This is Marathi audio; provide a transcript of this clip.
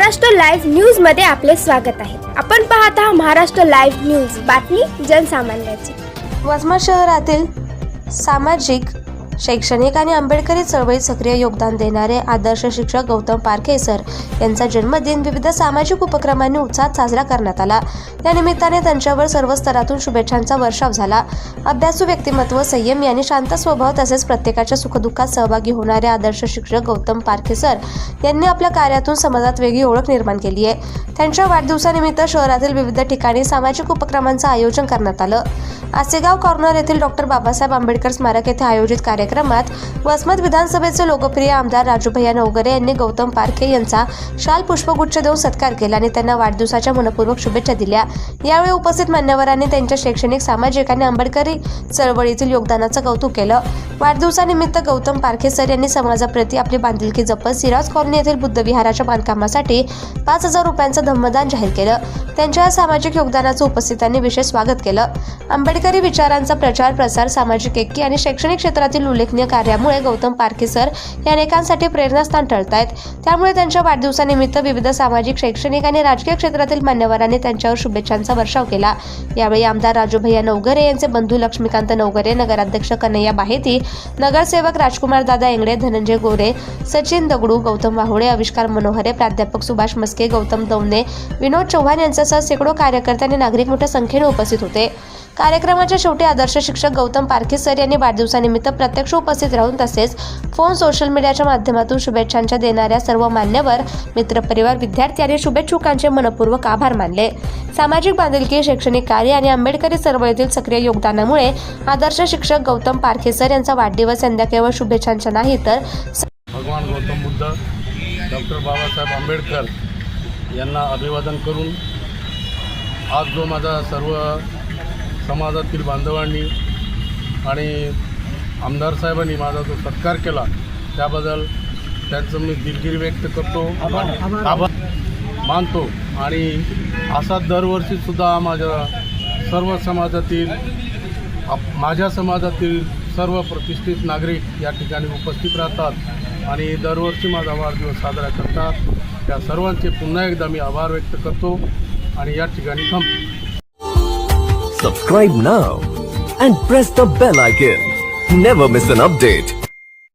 महाराष्ट्र लाईव्ह न्यूज मध्ये आपले स्वागत आहे। आपण पाहत आहात महाराष्ट्र लाईव्ह न्यूज, बातमी जनसामान्याची। वसमत शहरातील सामाजिक, शैक्षणिक आणि आंबेडकरी चळवळीत सक्रिय योगदान देणारे आदर्श शिक्षक गौतम पारखे सर यांचा जन्मदिन विविध सामाजिक उपक्रमांनी उत्साहात साजरा करण्यात आला। या निमित्ताने त्यांच्यावर सर्व स्तरातून शुभेच्छांचा वर्षाव झाला। अभ्यासू व्यक्तिमत्व, संयमी आणि शांत स्वभाव तसेच प्रत्येकाच्या सुखदुःखात सहभागी होणारे आदर्श शिक्षक गौतम पारखे सर यांनी आपल्या कार्यातून समाजात वेगळी ओळख निर्माण केली आहे। त्यांच्या वाढदिवसानिमित्त शहरातील विविध ठिकाणी सामाजिक उपक्रमांचं आयोजन करण्यात आलं। आसेगाव कॉर्नर येथील डॉक्टर बाबासाहेब आंबेडकर स्मारक येथे आयोजित कार्यक्रमात वसमत विधानसभेचे लोकप्रिय आमदार राजूभैया नवघरे यांनी गौतम पारखे यांचा शाल पुष्पगुच्छ देऊन सत्कार केला आणि त्यांना वाढदिवसाच्या मनपूर्वक शुभेच्छा दिल्या। यावेळी उपस्थित मान्यवरांनी त्यांच्या शैक्षणिक, सामाजिक आणि आंबेडकरी चळवळीतील योगदानाचं कौतुक केलं। वाढदिवसानिमित्त गौतम पारखे सर यांनी समाजाप्रती आपली बांधिलकी जपत सिराज कॉलनी येथील बुद्ध विहाराच्या बांधकामासाठी 5,000 रुपयांचं धम्मदान जाहीर केलं। त्यांच्या सामाजिक योगदानाचं उपस्थितांनी विशेष स्वागत केलं। आंबेडकरी विचारांचा प्रचार प्रसार, सामाजिक एकी आणि शैक्षणिक क्षेत्रातील उल्लेखनीय कार्यामुळे गौतम पारखे सर हे अनेकांसाठी प्रेरणास्थान ठरत आहेत। त्यामुळे त्यांच्या वाढदिवसानिमित्त विविध सामाजिक, शैक्षणिक आणि राजकीय क्षेत्रातील मान्यवरांनी त्यांच्यावर शुभेच्छांचा वर्षाव केला। यावेळी आमदार राजूभैया नवघरे यांचे बंधू लक्ष्मीकांत नवघरे, नगराध्यक्ष कन्हैया बाहेती, नगरसेवक राजकुमार दादा एंगडे, धनंजय गोरे, सचिन दगडू, गौतम वाहुळे, आविष्कार मनोहरे, प्राध्यापक सुभाष मस्के, गौतम दौने, विनोद चव्हाण यांच्यासह शेकडो कार्यकर्ते आणि नागरिक मोठ्या संख्येने उपस्थित होते। कार्यक्रमाच्या शेवटी आदर्श शिक्षक गौतम पारखे सर यांनी वाढदिवसानिमित्त प्रत्यक्ष उपस्थित राहून तसेच फोन, सोशल मीडियाच्या माध्यमातून शुभेच्छांच्या देणाऱ्या सर्व मान्यवर, मित्रपरिवार, विद्यार्थी आणि शुभेच्छुकांचे मनपूर्वक आभार मानले। सामाजिक बांधिलकी, शैक्षणिक कार्य आणि आंबेडकरी चळवळीतील सक्रिय योगदानामुळे आदर्श शिक्षक गौतम पारखे सर यांचा वाढदिवस यंदा केवळ शुभेच्छांचा नाही तर भगवान गौतम बुद्ध, डॉक्टर बाबासाहेब आंबेडकर यांना अभिवादन करून आज जो माझा सर्व समाजातील बांधवांनी आणि आमदार साहेबांनी माझा जो सत्कार केला त्याबद्दल त्यांचं मी दिलगिरी व्यक्त करतो, आभार मानतो। आणि असा दरवर्षीसुद्धा माझ्या समाजातील सर्व प्रतिष्ठित नागरिक या ठिकाणी उपस्थित राहतात आणि दरवर्षी माझा वाढदिवस साजरा करतात। त्या सर्वांचे पुन्हा एकदा मी आभार व्यक्त करतो आणि या ठिकाणी थांबतो। Subscribe now and press the bell icon. Never miss an update.